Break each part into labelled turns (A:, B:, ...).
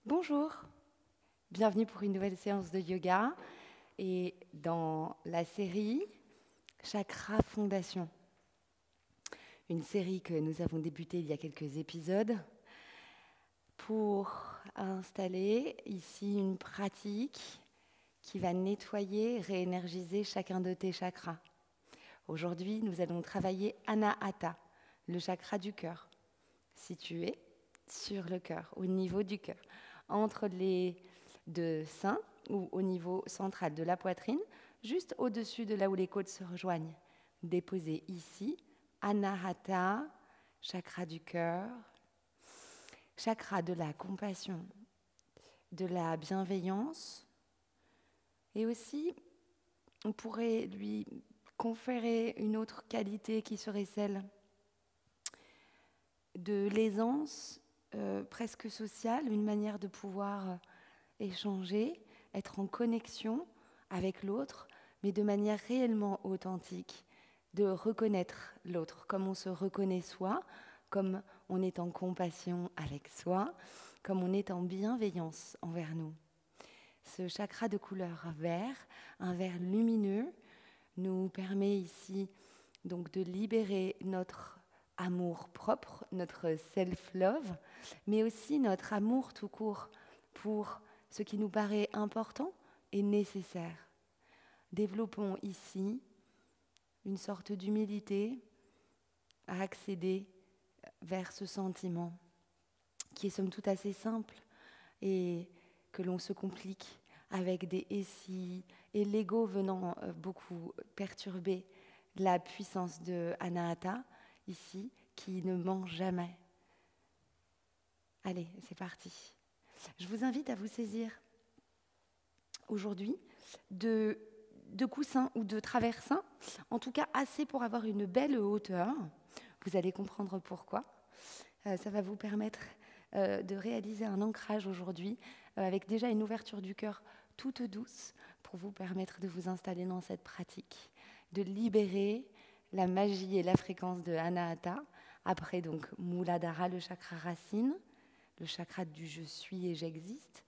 A: Bonjour, bienvenue pour une nouvelle séance de yoga et dans la série Chakra Fondation, une série que nous avons débutée il y a quelques épisodes pour installer ici une pratique qui va nettoyer, réénergiser chacun de tes chakras. Aujourd'hui, nous allons travailler Anahata, le chakra du cœur, situé sur le cœur, au niveau du cœur, entre les deux seins ou au niveau central de la poitrine, juste au-dessus de là où les côtes se rejoignent. Déposez ici, Anahata, chakra du cœur, chakra de la compassion, de la bienveillance, et aussi on pourrait lui conférer une autre qualité qui serait celle de l'aisance presque sociale, une manière de pouvoir échanger, être en connexion avec l'autre, mais de manière réellement authentique, de reconnaître l'autre comme on se reconnaît soi, comme on est en compassion avec soi, comme on est en bienveillance envers nous. Ce chakra de couleur vert, un vert lumineux, nous permet ici donc de libérer notre amour propre, notre self-love, mais aussi notre amour tout court pour ce qui nous paraît important et nécessaire. Développons ici une sorte d'humilité à accéder vers ce sentiment qui est somme toute assez simple et que l'on se complique avec des « et si » et l'ego venant beaucoup perturber la puissance de Anahata, ici, qui ne ment jamais. Allez, c'est parti. Je vous invite à vous saisir aujourd'hui de coussins ou de traversins, en tout cas assez pour avoir une belle hauteur. Vous allez comprendre pourquoi. Ça va vous permettre de réaliser un ancrage aujourd'hui avec déjà une ouverture du cœur toute douce pour vous permettre de vous installer dans cette pratique, de libérer la magie et la fréquence de Anahata. Après donc Muladhara, le chakra racine, le chakra du je suis et j'existe.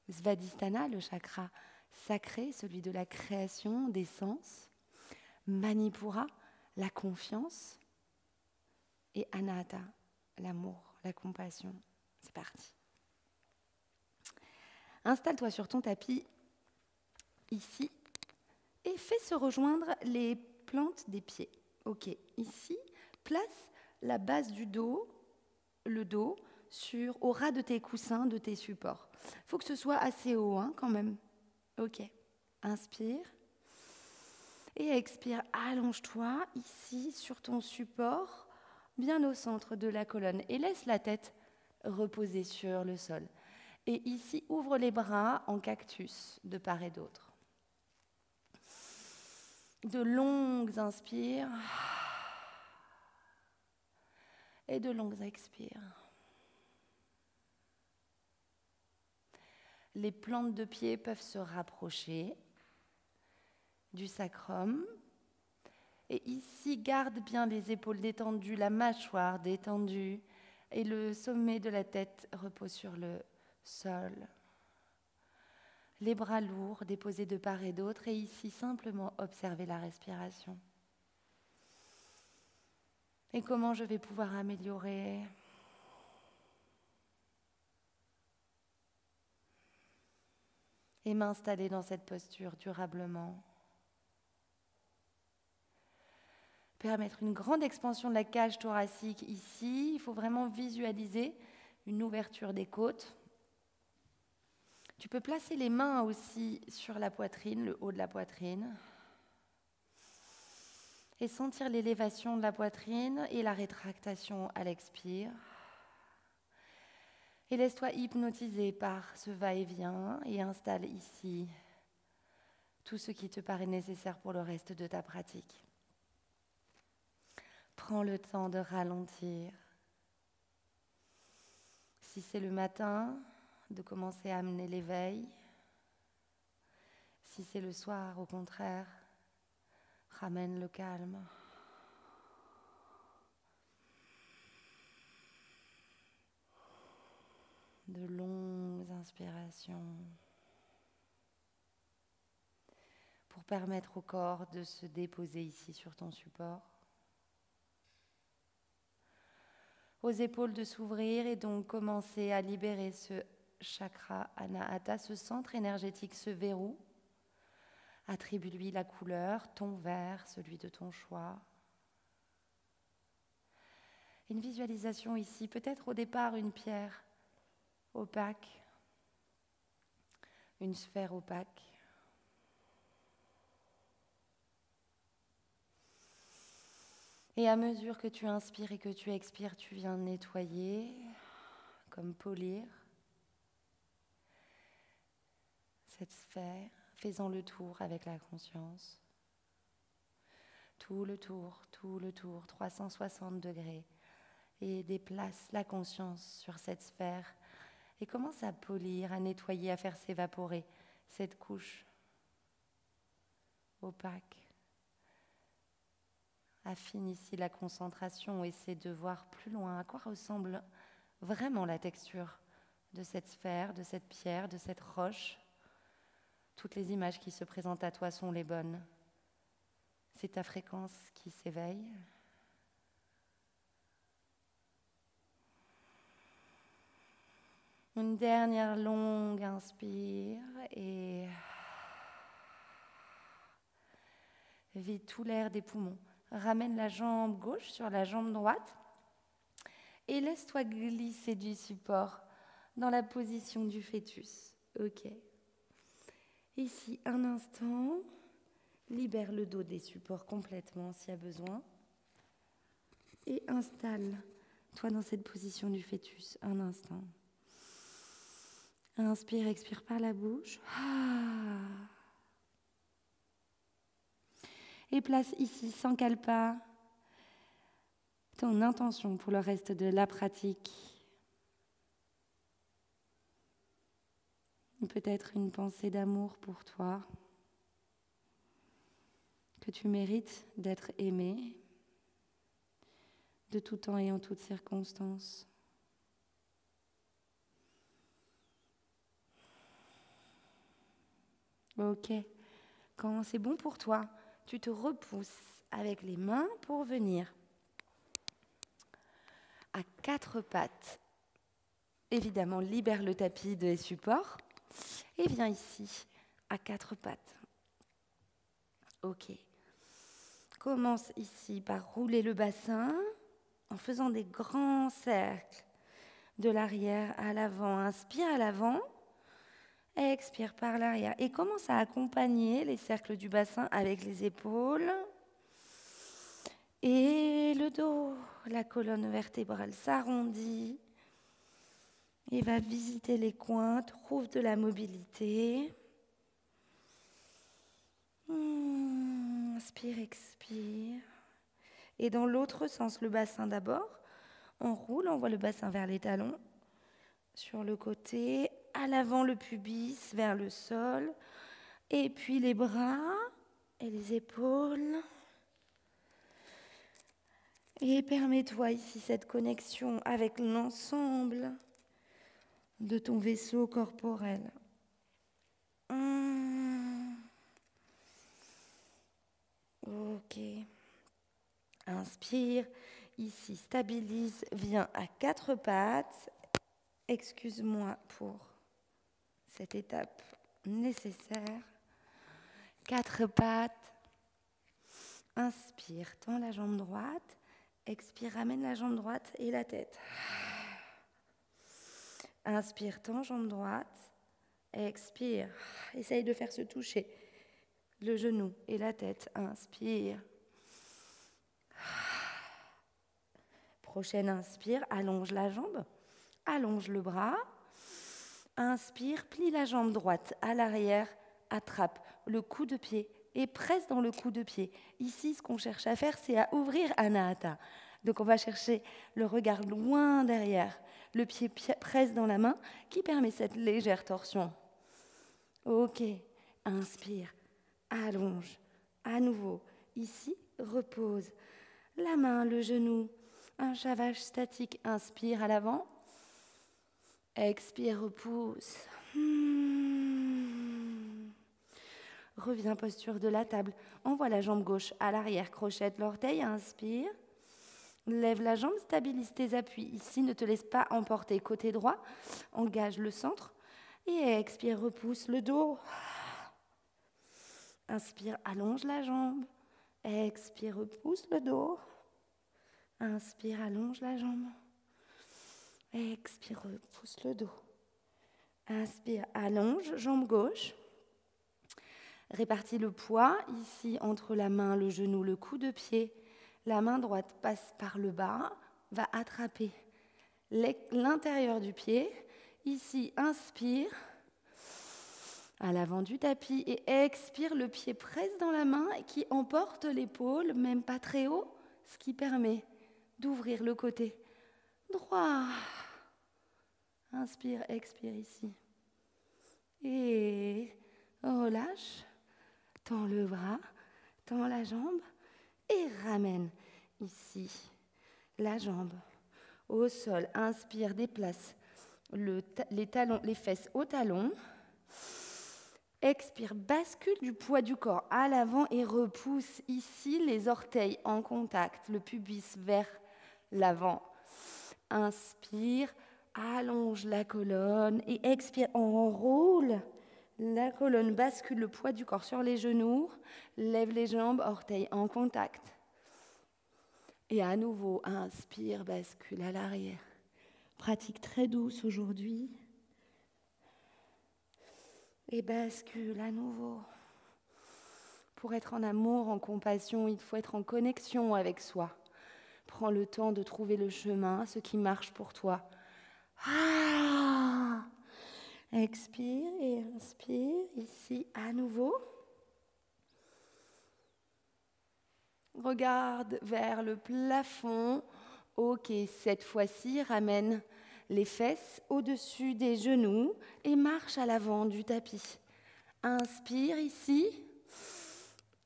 A: Svadhisthana, le chakra sacré, celui de la création des sens. Manipura, la confiance. Et Anahata, l'amour, la compassion. C'est parti. Installe-toi sur ton tapis, ici, et fais se rejoindre les plantes des pieds. Ok, ici, place la base du dos, le dos, au ras de tes coussins, de tes supports. Il faut que ce soit assez haut, hein, quand même. Ok, inspire. Et expire, allonge-toi ici sur ton support, bien au centre de la colonne. Et laisse la tête reposer sur le sol. Et ici, ouvre les bras en cactus de part et d'autre. De longues inspires et de longues expires. Les plantes de pied peuvent se rapprocher du sacrum. Et ici, garde bien les épaules détendues, la mâchoire détendue et le sommet de la tête repose sur le sol. Les bras lourds déposés de part et d'autre et ici, simplement observer la respiration. Et comment je vais pouvoir améliorer et m'installer dans cette posture durablement. Permettre une grande expansion de la cage thoracique ici. Il faut vraiment visualiser une ouverture des côtes. Tu peux placer les mains aussi sur la poitrine, le haut de la poitrine. Et sentir l'élévation de la poitrine et la rétractation à l'expire. Et laisse-toi hypnotiser par ce va-et-vient et installe ici tout ce qui te paraît nécessaire pour le reste de ta pratique. Prends le temps de ralentir. Si c'est le matin, de commencer à amener l'éveil. Si c'est le soir, au contraire, ramène le calme. De longues inspiration. Pour permettre au corps de se déposer ici sur ton support. Aux épaules de s'ouvrir et donc commencer à libérer ce chakra Anahata, ce centre énergétique, ce verrou. Attribue-lui la couleur, ton vert, celui de ton choix. Une visualisation ici, peut-être au départ une pierre opaque, une sphère opaque. Et à mesure que tu inspires et que tu expires, tu viens nettoyer, comme polir cette sphère, faisant le tour avec la conscience. Tout le tour, 360 degrés. Et déplace la conscience sur cette sphère et commence à polir, à nettoyer, à faire s'évaporer cette couche opaque. Affine ici la concentration, essaie de voir plus loin à quoi ressemble vraiment la texture de cette sphère, de cette pierre, de cette roche. Toutes les images qui se présentent à toi sont les bonnes. C'est ta fréquence qui s'éveille. Une dernière longue inspire et vide tout l'air des poumons. Ramène la jambe gauche sur la jambe droite et laisse-toi glisser du support dans la position du fœtus. Ok. Ici, un instant. Libère le dos des supports complètement s'il y a besoin. Et installe-toi dans cette position du fœtus. Un instant. Inspire, expire par la bouche. Et place ici, sans kalpa, ton intention pour le reste de la pratique. Peut-être une pensée d'amour pour toi, que tu mérites d'être aimé de tout temps et en toutes circonstances. Ok, quand c'est bon pour toi, tu te repousses avec les mains pour venir à 4 pattes. Évidemment, libère le tapis des supports et viens ici à 4 pattes. Ok. Commence ici par rouler le bassin en faisant des grands cercles de l'arrière à l'avant. Inspire à l'avant. Expire par l'arrière et commence à accompagner les cercles du bassin avec les épaules et le dos. La colonne vertébrale s'arrondit et va visiter les coins, trouve de la mobilité. Inspire, expire. Et dans l'autre sens, le bassin d'abord. On roule, on voit le bassin vers les talons. Sur le côté, à l'avant le pubis vers le sol, et puis les bras et les épaules. Et permets-toi ici cette connexion avec l'ensemble de ton vaisseau corporel. Ok. Inspire, ici stabilise, viens à 4 pattes. Excuse-moi pour cette étape nécessaire. 4 pattes. Inspire, tends la jambe droite. Expire, ramène la jambe droite et la tête. Inspire, tends jambe droite. Expire. Essaye de faire se toucher le genou et la tête. Inspire. Prochaine inspire, allonge la jambe. Allonge le bras. Inspire, plie la jambe droite à l'arrière, attrape le coup de pied et presse dans le coup de pied. Ici, ce qu'on cherche à faire, c'est à ouvrir Anahata. Donc, on va chercher le regard loin derrière. Le pied presse dans la main qui permet cette légère torsion. Ok, inspire, allonge. À nouveau, ici, repose. La main, le genou, un chavage statique. Inspire à l'avant. Expire, repousse. Reviens, posture de la table. Envoie la jambe gauche à l'arrière, crochette l'orteil, inspire. Lève la jambe, stabilise tes appuis. Ici, ne te laisse pas emporter. Côté droit, engage le centre. Et expire, repousse le dos. Inspire, allonge la jambe. Expire, repousse le dos. Inspire, allonge la jambe. Expire, repousse le dos. Inspire, allonge, jambe gauche. Répartis le poids ici entre la main, le genou, le coude de pied. La main droite passe par le bas, va attraper l'intérieur du pied. Ici, inspire à l'avant du tapis et expire, le pied presse dans la main et qui emporte l'épaule, même pas très haut, ce qui permet d'ouvrir le côté droit. Inspire, expire ici. Et relâche, tends le bras, tends la jambe et ramène ici la jambe au sol. Inspire, déplace les fesses au talon. Expire, bascule du poids du corps à l'avant et repousse ici les orteils en contact, le pubis vers l'avant. Inspire, allonge la colonne et expire, enroule la colonne, bascule le poids du corps sur les genoux, lève les jambes, orteils en contact. Et à nouveau, inspire, bascule à l'arrière. Pratique très douce aujourd'hui. Et bascule à nouveau. Pour être en amour, en compassion, il faut être en connexion avec soi. Prends le temps de trouver le chemin, ce qui marche pour toi. Expire et inspire, ici à nouveau. Regarde vers le plafond. Ok, cette fois-ci, ramène les fesses au-dessus des genoux et marche à l'avant du tapis. Inspire ici,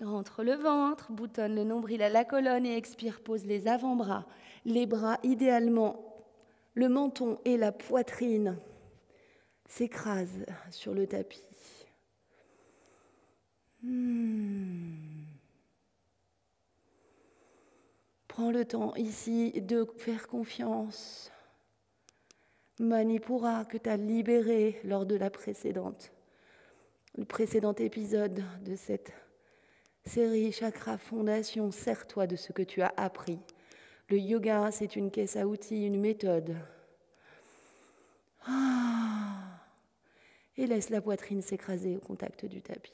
A: rentre le ventre, boutonne le nombril à la colonne et expire, pose les avant-bras. Les bras, idéalement, le menton et la poitrine s'écrasent sur le tapis. Prends le temps ici de faire confiance. Manipura que tu as libéré lors de le précédent épisode de cette série Chakra Fondation. Sers-toi de ce que tu as appris. Le yoga, c'est une caisse à outils, une méthode. Et laisse la poitrine s'écraser au contact du tapis.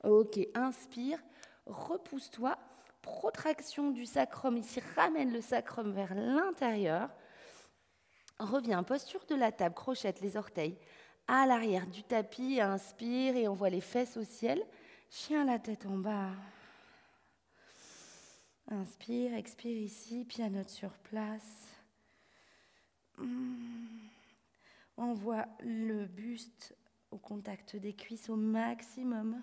A: Ok, inspire, repousse-toi. Protraction du sacrum, ici ramène le sacrum vers l'intérieur. Reviens, posture de la table, crochette les orteils à l'arrière du tapis, inspire et envoie les fesses au ciel. Chien la tête en bas. Inspire, expire ici, pianote sur place. Envoie le buste au contact des cuisses au maximum.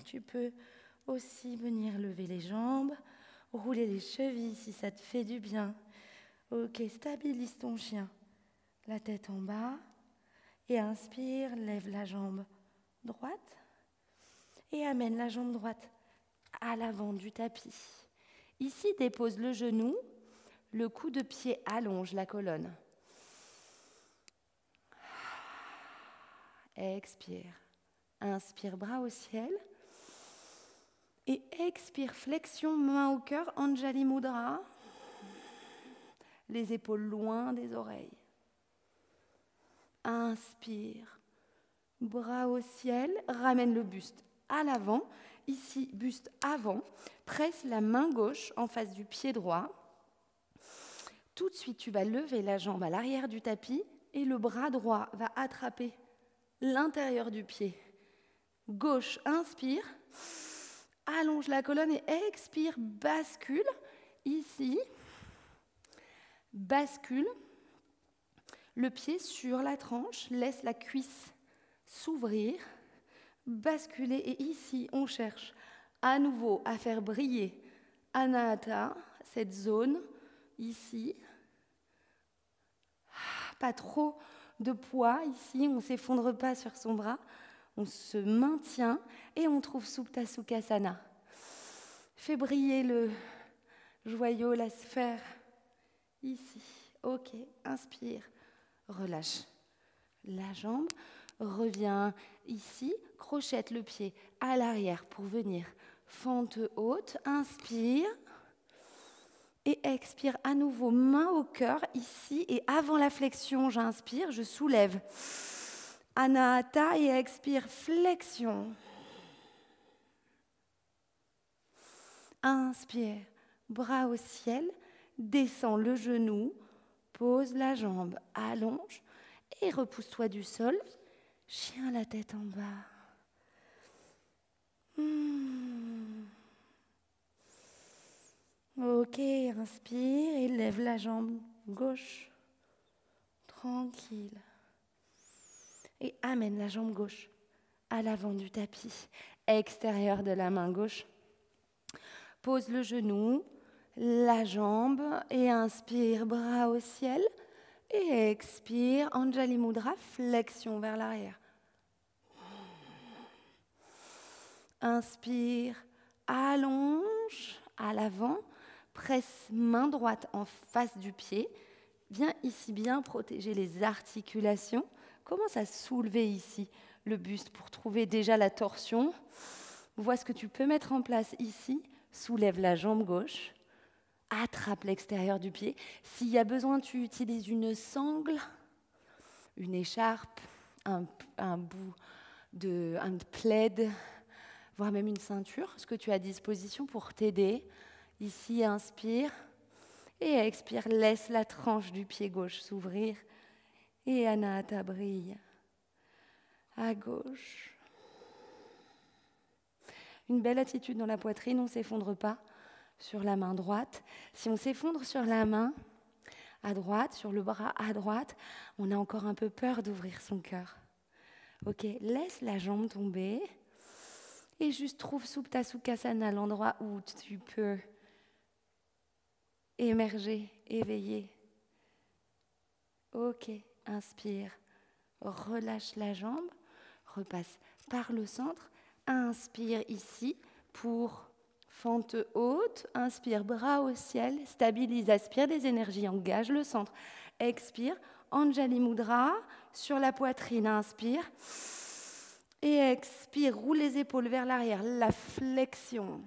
A: Tu peux aussi venir lever les jambes, rouler les chevilles si ça te fait du bien. Ok, stabilise ton chien. La tête en bas. Et inspire, lève la jambe droite. Et amène la jambe droite à l'avant du tapis. Ici, dépose le genou. Le coup de pied allonge la colonne. Expire. Inspire, bras au ciel. Et expire, flexion, main au cœur, Anjali Mudra. Les épaules loin des oreilles. Inspire, bras au ciel, ramène le buste à l'avant. Ici, buste avant. Presse la main gauche en face du pied droit. Tout de suite, tu vas lever la jambe à l'arrière du tapis et le bras droit va attraper l'intérieur du pied. Gauche, inspire, allonge la colonne et expire, bascule. Ici, bascule, le pied sur la tranche, laisse la cuisse s'ouvrir, basculer et ici, on cherche à nouveau à faire briller Anahata, cette zone, ici, Pas trop de poids ici, on ne s'effondre pas sur son bras. On se maintient et on trouve Supta Sukhasana. Fais briller le joyau, la sphère, ici. Ok, inspire, relâche la jambe, reviens ici, crochette le pied à l'arrière pour venir. Fente haute, inspire et expire à nouveau, main au cœur ici et avant la flexion, j'inspire, je soulève. Anahata et expire, flexion. Inspire, bras au ciel, descends le genou, pose la jambe, allonge et repousse-toi du sol. Chien la tête en bas. Ok, inspire et lève la jambe gauche. Tranquille. Et amène la jambe gauche à l'avant du tapis, extérieur de la main gauche. Pose le genou, la jambe et inspire, bras au ciel. Et expire, Anjali Mudra, flexion vers l'arrière. Inspire, allonge à l'avant, presse main droite en face du pied. Viens ici bien protéger les articulations. Commence à soulever ici le buste pour trouver déjà la torsion. Vois ce que tu peux mettre en place ici. Soulève la jambe gauche. Attrape l'extérieur du pied. S'il y a besoin, tu utilises une sangle, une écharpe, un bout un plaid, voire même une ceinture, ce que tu as à disposition pour t'aider. Ici, inspire et expire. Laisse la tranche du pied gauche s'ouvrir. Et Anahata brille à gauche. Une belle attitude dans la poitrine, on ne s'effondre pas sur la main droite. Si on s'effondre sur la main à droite, sur le bras à droite, on a encore un peu peur d'ouvrir son cœur. Ok, laisse la jambe tomber et juste trouve Supta Sukhasana, l'endroit où tu peux émerger, éveiller. Ok. Inspire, relâche la jambe, repasse par le centre, inspire ici pour fente haute, inspire, bras au ciel, stabilise, aspire des énergies, engage le centre, expire, Anjali Mudra sur la poitrine, inspire et expire, roule les épaules vers l'arrière, la flexion.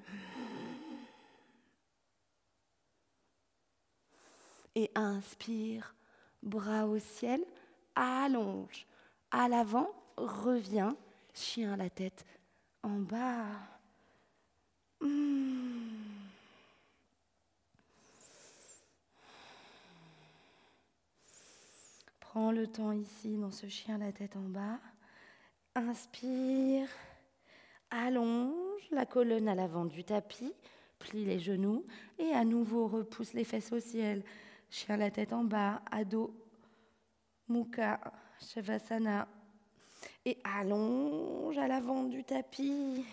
A: Et inspire, bras au ciel, allonge, à l'avant, reviens, chien la tête en bas. Prends le temps ici dans ce chien la tête en bas. Inspire, allonge la colonne à l'avant du tapis, plie les genoux et à nouveau repousse les fesses au ciel. Chien la tête en bas, Adho Mukha Shavasana. Et allonge à l'avant du tapis.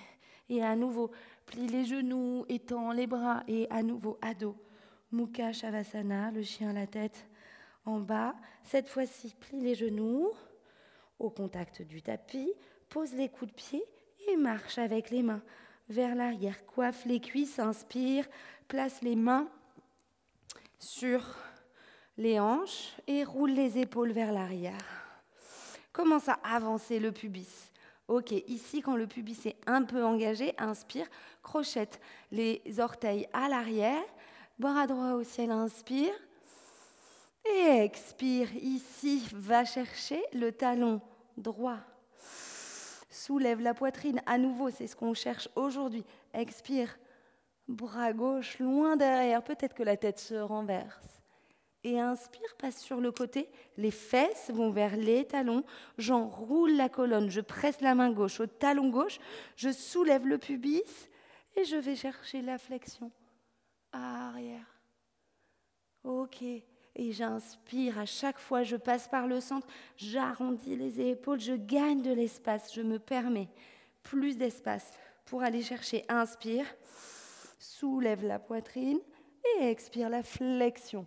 A: Et à nouveau, plie les genoux, étends les bras. Et à nouveau, Adho Mukha Shavasana, le chien la tête en bas. Cette fois-ci, plie les genoux au contact du tapis. Pose les coups de pied et marche avec les mains vers l'arrière. Coiffe les cuisses, inspire, place les mains sur les hanches et roule les épaules vers l'arrière. Commence à avancer le pubis. Ok, ici, quand le pubis est un peu engagé, inspire, crochette les orteils à l'arrière, bras droit au ciel, inspire. Et expire, ici, va chercher le talon droit. Soulève la poitrine, à nouveau, c'est ce qu'on cherche aujourd'hui. Expire, bras gauche, loin derrière, peut-être que la tête se renverse. Et inspire, passe sur le côté, les fesses vont vers les talons, j'enroule la colonne, je presse la main gauche au talon gauche, je soulève le pubis et je vais chercher la flexion arrière. Ok, et j'inspire, à chaque fois je passe par le centre, j'arrondis les épaules, je gagne de l'espace, je me permets plus d'espace pour aller chercher. Inspire, soulève la poitrine et expire la flexion.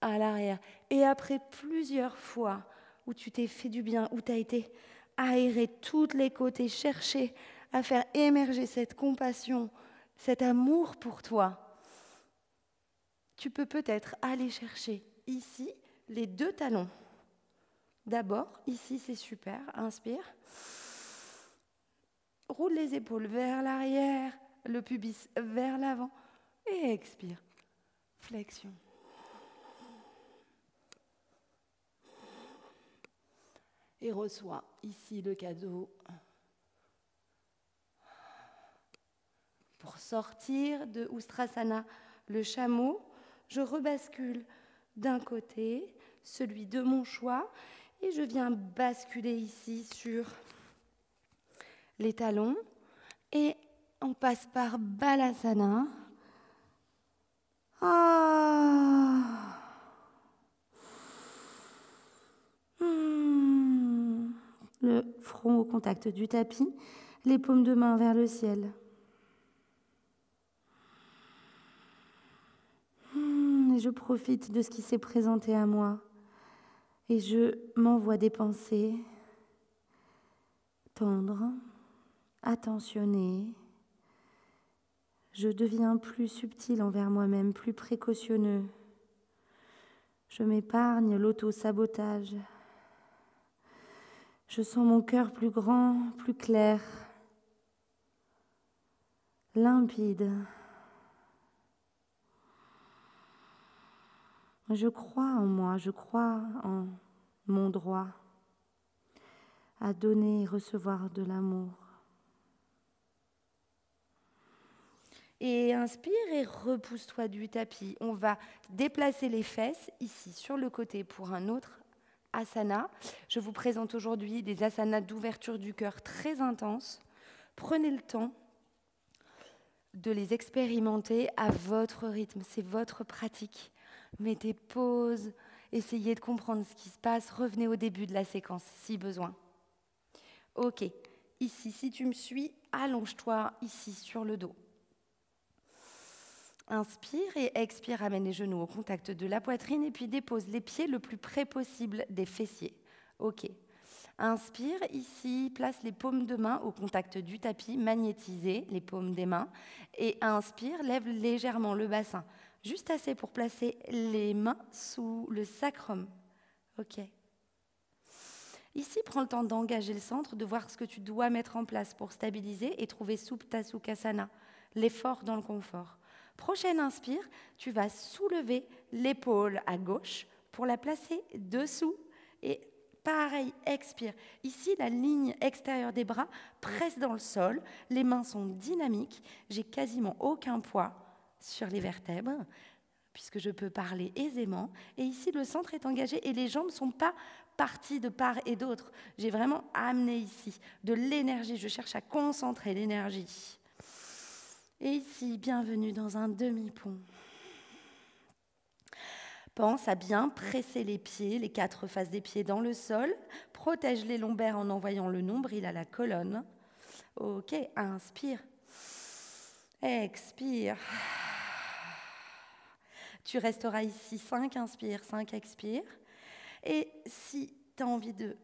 A: à l'arrière. Et après plusieurs fois où tu t'es fait du bien, où tu as été aéré tous les côtés, chercher à faire émerger cette compassion, cet amour pour toi, tu peux peut-être aller chercher ici les 2 talons. D'abord, ici c'est super, inspire. Roule les épaules vers l'arrière, le pubis vers l'avant et expire. Flexion. Et reçois ici le cadeau. Pour sortir de Ustrasana, le chameau, je rebascule d'un côté, celui de mon choix, et je viens basculer ici sur les talons. Et on passe par Balasana. Le front au contact du tapis, les paumes de main vers le ciel. Et je profite de ce qui s'est présenté à moi. Et je m'envoie des pensées tendres, attentionnées. Je deviens plus subtil envers moi-même, plus précautionneux. Je m'épargne l'auto-sabotage. Je sens mon cœur plus grand, plus clair, limpide. Je crois en moi, je crois en mon droit à donner et recevoir de l'amour. Et inspire et repousse-toi du tapis. On va déplacer les fesses ici sur le côté pour un autre asana. Je vous présente aujourd'hui des asanas d'ouverture du cœur très intenses. Prenez le temps de les expérimenter à votre rythme. C'est votre pratique. Mettez pause, essayez de comprendre ce qui se passe. Revenez au début de la séquence si besoin. Ok, ici, si tu me suis, allonge-toi ici sur le dos. Inspire et expire, amène les genoux au contact de la poitrine et puis dépose les pieds le plus près possible des fessiers. Ok. Inspire, ici, place les paumes de main au contact du tapis, magnétisez les paumes des mains. Et inspire, lève légèrement le bassin, juste assez pour placer les mains sous le sacrum. Ok. Ici, prends le temps d'engager le centre, de voir ce que tu dois mettre en place pour stabiliser et trouver Supta Sukhasana, l'effort dans le confort. Prochaine inspire, tu vas soulever l'épaule à gauche pour la placer dessous. Et pareil, expire. Ici, la ligne extérieure des bras presse dans le sol. Les mains sont dynamiques. J'ai quasiment aucun poids sur les vertèbres, puisque je peux parler aisément. Et ici, le centre est engagé et les jambes ne sont pas parties de part et d'autre. J'ai vraiment amené ici de l'énergie. Je cherche à concentrer l'énergie. Et ici, bienvenue dans un demi-pont. Pense à bien presser les pieds, les 4 faces des pieds dans le sol. Protège les lombaires en envoyant le nombril à la colonne. Ok, inspire. Expire. Tu resteras ici 5 inspire, 5 expire. Et si tu as envie de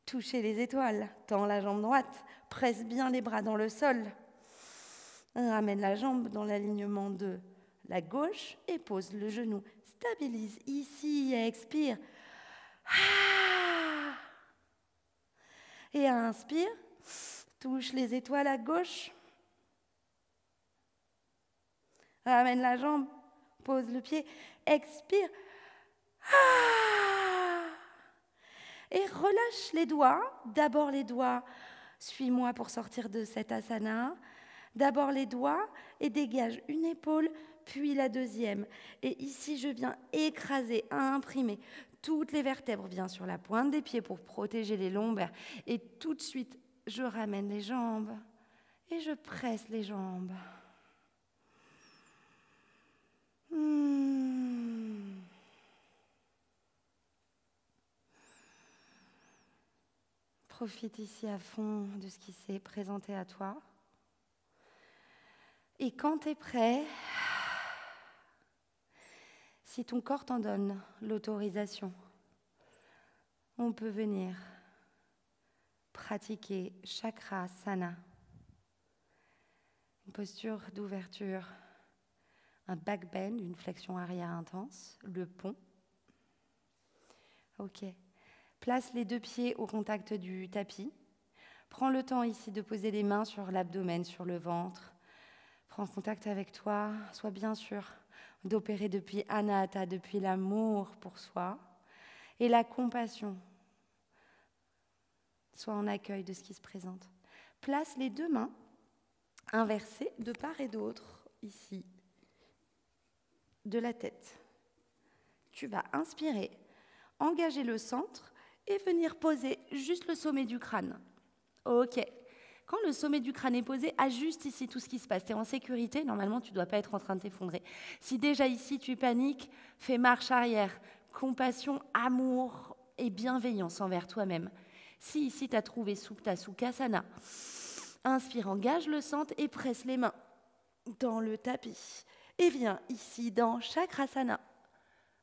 A: toucher les étoiles, tends la jambe droite, presse bien les bras dans le sol. Ramène la jambe dans l'alignement de la gauche et pose le genou. Stabilise ici et expire. Et inspire, touche les étoiles à gauche. Ramène la jambe, pose le pied, expire. Et relâche les doigts. D'abord les doigts, suis-moi pour sortir de cet asana. D'abord les doigts et dégage une épaule, puis la deuxième. Et ici, je viens écraser, imprimer toutes les vertèbres. Viens sur la pointe des pieds pour protéger les lombaires. Et tout de suite, je ramène les jambes et je presse les jambes. Profite ici à fond de ce qui s'est présenté à toi. Et quand tu es prêt, Si ton corps t'en donne l'autorisation, on peut venir pratiquer Chakrasana, une posture d'ouverture, un back bend, une flexion arrière intense, le pont. Ok. Place les 2 pieds au contact du tapis. Prends le temps ici de poser les mains sur l'abdomen, sur le ventre. Prends contact avec toi. Sois bien sûr d'opérer depuis Anahata, depuis l'amour pour soi et la compassion. Sois en accueil de ce qui se présente. Place les 2 mains inversées de part et d'autre, ici, de la tête. Tu vas inspirer, engager le centre et venir poser juste le sommet du crâne. Ok. Quand le sommet du crâne est posé, ajuste ici tout ce qui se passe. Tu es en sécurité, normalement tu ne dois pas être en train de t'effondrer. Si déjà ici tu paniques, fais marche arrière. Compassion, amour et bienveillance envers toi-même. Si ici tu as trouvé Supta Sukhasana, inspire, engage le centre et presse les mains dans le tapis. Et viens ici dans Chakrasana,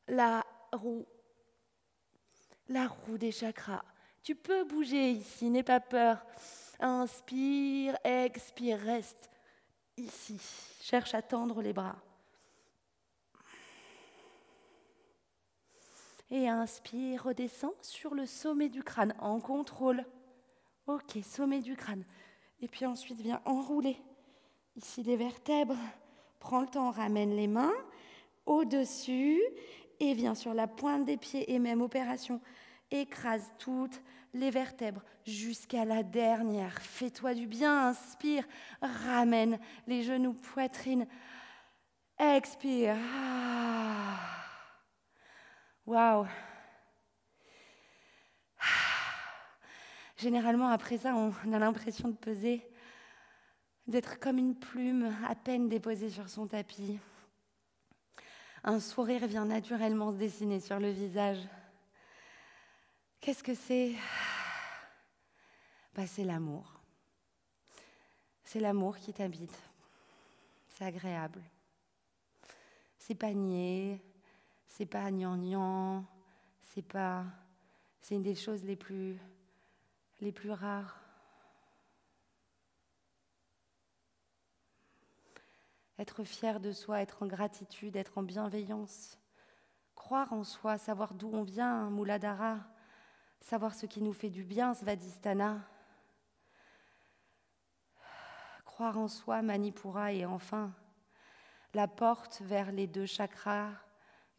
A: la roue des chakras. Tu peux bouger ici, n'aie pas peur. Inspire, expire, reste ici. Cherche à tendre les bras. Et inspire, redescends sur le sommet du crâne, en contrôle. Ok, sommet du crâne. Et puis ensuite, viens enrouler ici les vertèbres. Prends le temps, ramène les mains au-dessus et viens sur la pointe des pieds et même opération. Écrase toutes les vertèbres jusqu'à la dernière. Fais-toi du bien, inspire, ramène les genoux, poitrine, expire. Waouh. Généralement, après ça, on a l'impression de peser, d'être comme une plume à peine déposée sur son tapis. Un sourire vient naturellement se dessiner sur le visage. Qu'est-ce que c'est ? C'est l'amour. C'est l'amour qui t'habite. C'est agréable. C'est pas niais, c'est pas gnangnan, c'est une des choses les plus rares. Être fier de soi, être en gratitude, être en bienveillance. Croire en soi, savoir d'où on vient, Muladhara. Savoir ce qui nous fait du bien, Svadhisthana. Croire en soi, Manipura, et enfin, la porte vers les 2 chakras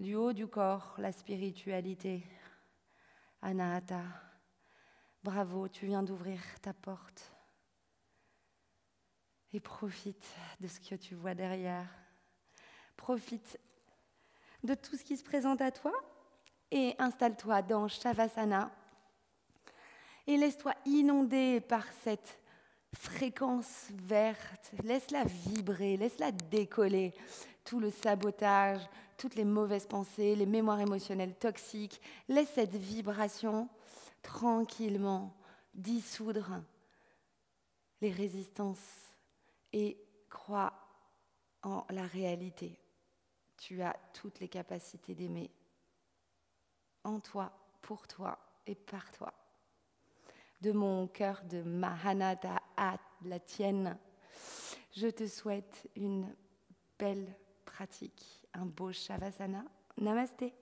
A: du haut du corps, la spiritualité, Anahata. Bravo, tu viens d'ouvrir ta porte. Et profite de ce que tu vois derrière. Profite de tout ce qui se présente à toi et installe-toi dans Shavasana. Et laisse-toi inonder par cette fréquence verte. Laisse-la vibrer, laisse-la décoller. Tout le sabotage, toutes les mauvaises pensées, les mémoires émotionnelles toxiques. Laisse cette vibration tranquillement dissoudre les résistances et crois en la réalité. Tu as toutes les capacités d'aimer en toi, pour toi et par toi. De mon cœur, de ma Anahata à la tienne, je te souhaite une belle pratique, un beau Shavasana. Namasté.